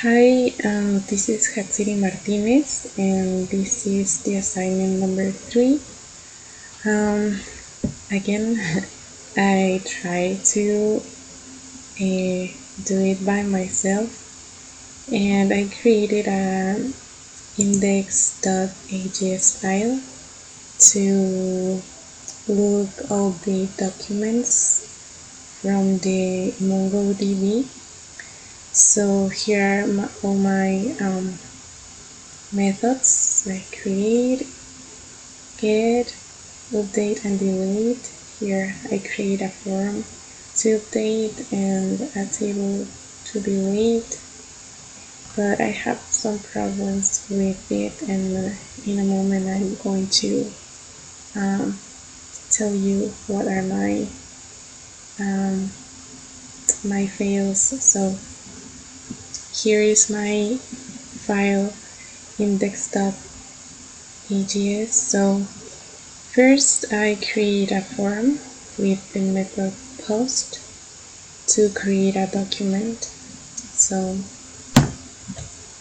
Hi, this is Hatsiri Martinez, and this is the assignment number 3. Um, Again, I try to do it by myself, and I created an index.ags file to look all the documents from the MongoDB. So here are all my methods like create, get, update, and delete. Here I create a form to update and a table to delete, but I have some problems with it, and in a moment I'm going to tell you what are my fails. So here is my file index.ags. So first I create a form with the method post to create a document. So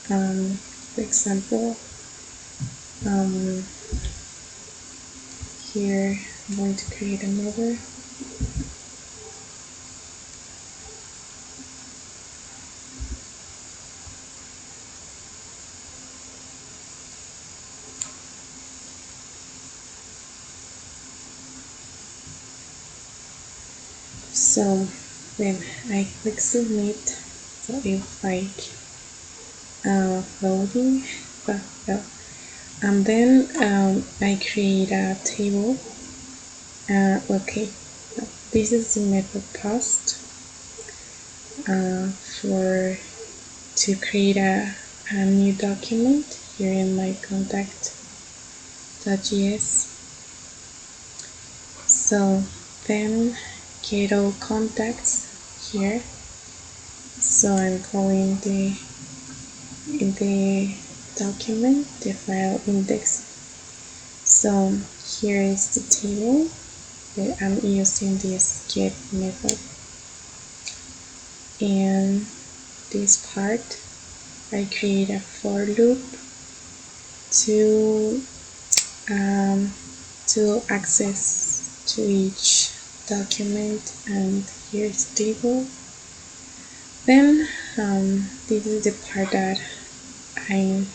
for example, here I'm going to create another. So then I click submit. So it's like loading, and then I create a table. Okay, this is the method post for to create a new document here in my contact.js. So then get all contacts here. So I'm calling the document the file index. So here is the table that I'm using this get method, and this part I create a for loop to access to each document, and here's the table. Then this is the part that I'm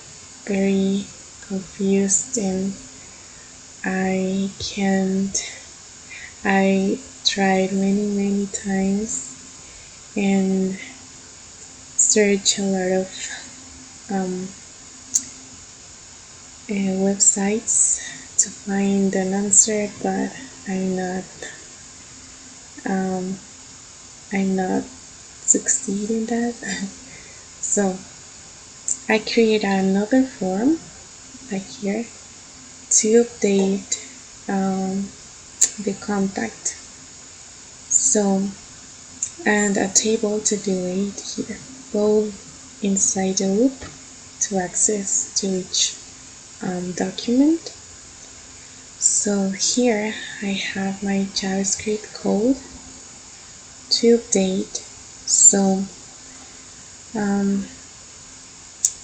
very confused, and I tried many times and searched a lot of websites to find an answer, but I'm not succeeding that. So I create another form like here to update the contact. So and a table to delete here, both inside the loop to access to each document. So here I have my JavaScript code to update. So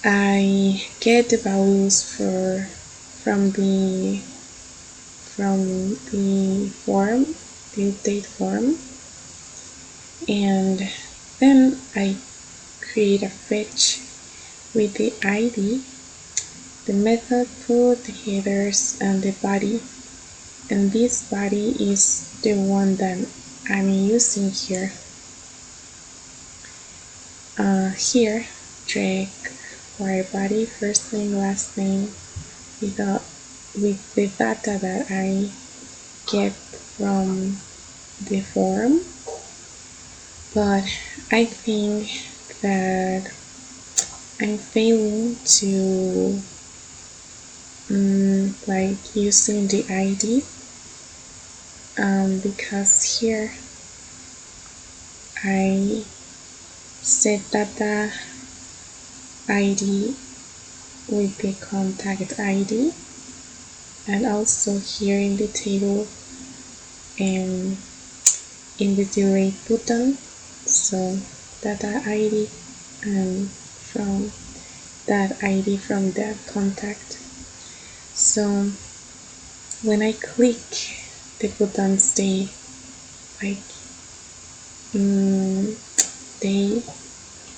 I get the values from the form, the update form, and then I create a fetch with the ID, the method put, the headers, and the body. And this body is the one that I'm using here. Here, drag wire body, first name, last name, with the data that I get from the form. But I think that I'm failing to like using the ID because here I set data ID with the contact ID, and also here in the table and in the delete button, so data ID and from that ID from that contact. So when I click the buttons, they like they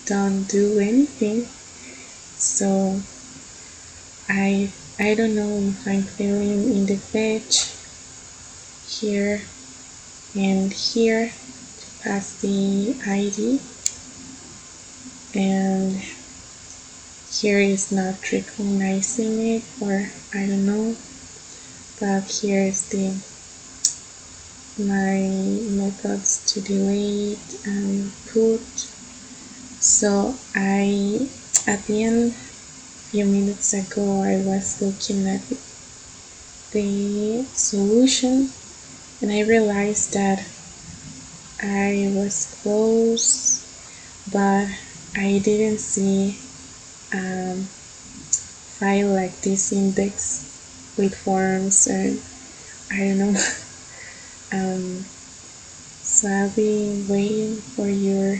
don't do anything. So I don't know if I'm filling in the fetch here and here to pass the ID, and here is not recognizing it, or I don't know, but here is the my methods to delete and put. So at the end, a few minutes ago, I was looking at the solution and I realized that I was close, but I didn't see a file like this index with forms, and I don't know. So I'll be waiting for your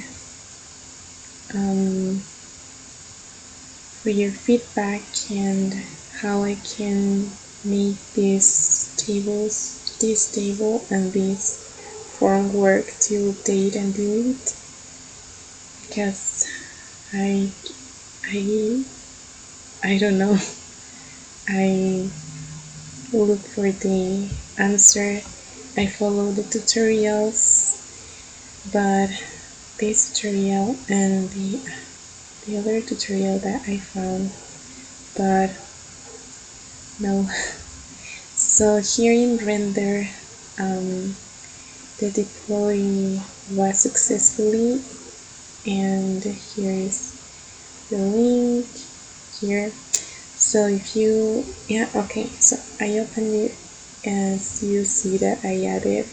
feedback and how I can make this table and this form work to update and delete, because I don't know. I look for the answer. I follow the tutorials, but this tutorial and the other tutorial that I found, but no. So here in Render, the deploy was successfully, and here is the link here. So if you, okay, so I opened it, as you see that I added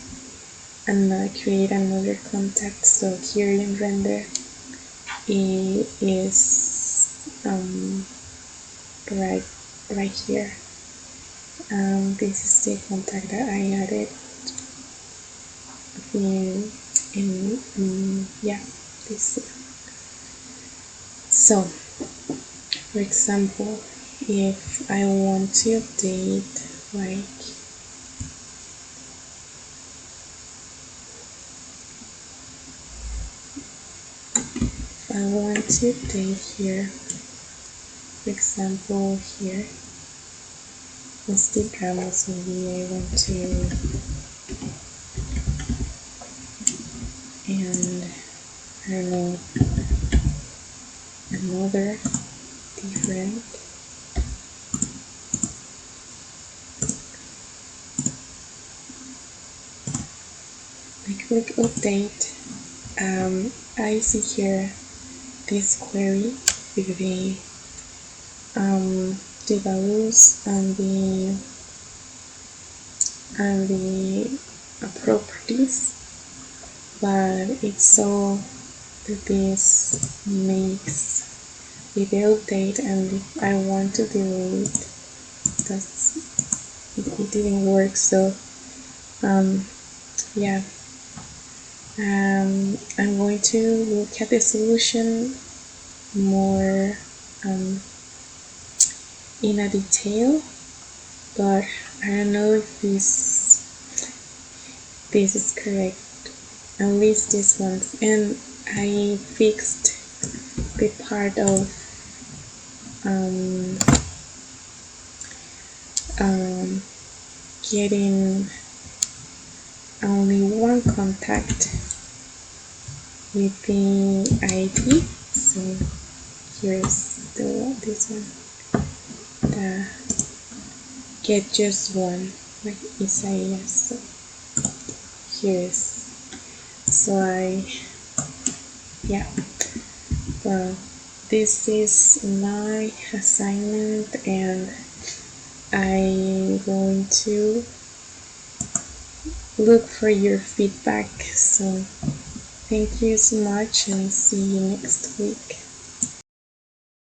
and create another contact. So here in Render, it is right here. This is the contact that I added this. So for example, if I want to update, like I want to update here, for example here Instagram, maybe I want to, and I don't know, another different. I click update. I see here this query with the values and the properties, but it's so that this makes with the update, and if I want to delete, it didn't work. So yeah, I'm going to look at the solution more in a detail, but I don't know if this is correct, at least this one. And I fixed the part of getting only one contact with the ID. So here's this one, the get just one, like Isaias. So here's, so well, this is my assignment, and I'm going to look for your feedback. So thank you so much, and see you next week.